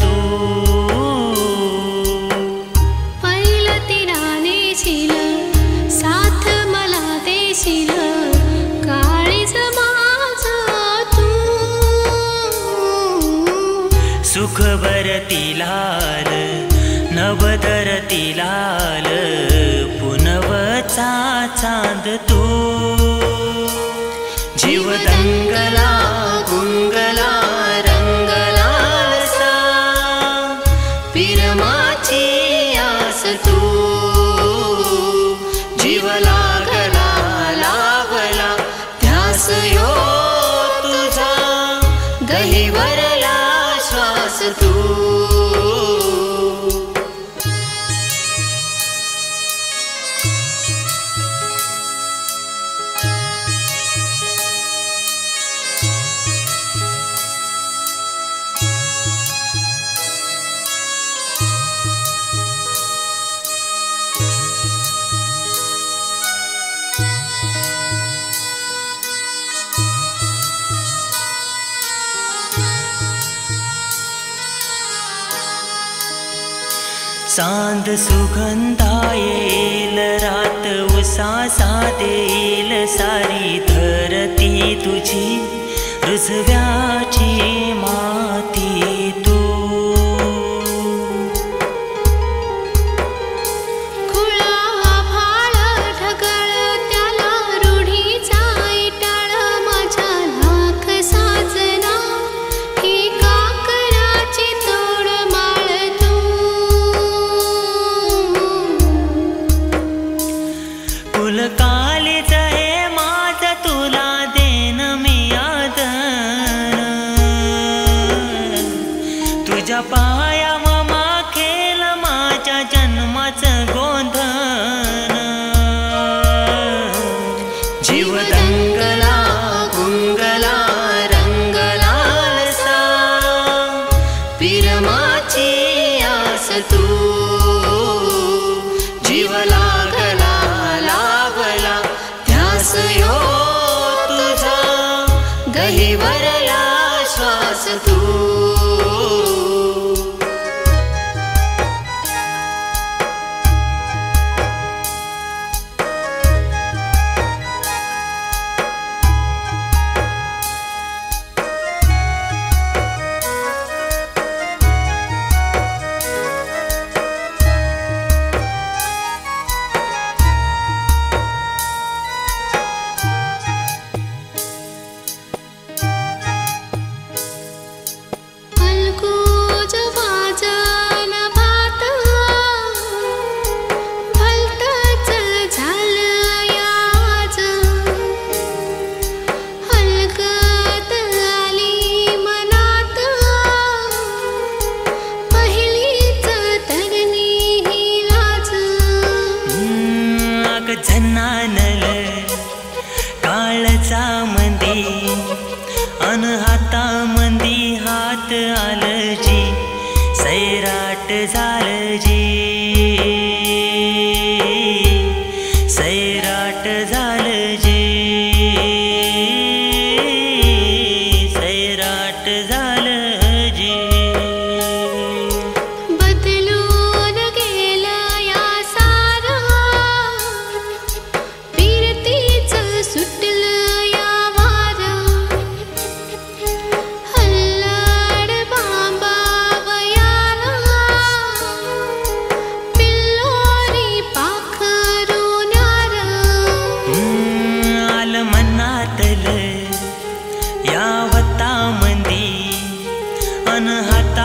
तू पहिलं तिला नेशील साथ मला देशील काळीज माझं तू सुख भरती लाल नवधरती लाल पुनवचा चांद तू जीव दंगला गुंगला रंगलासा पिरमाची आस तू जीव लागला लावला ध्यास यो तुझा गहिवरला श्वास तू चांद सुगंधा येईल रात उसासा देईल सारी धरती तुझी रुजव्याची माती तू कालीच हे माझ तुला देन मी आदन तुझ्या पाया ममा खेळ माझ्या जन्माचं गोंधन जीव दंगला गुंगला रंगलालसा पिरमाची आस तू जीव लागला लावला ध्यास यो तुझा गहिवरला श्वास तू झन्नानल काळचा मंदी अन हाता मंदी हात आलजी सैराट झालजी सैराट झालजी सैराट झालजी यावता मंदी अन हात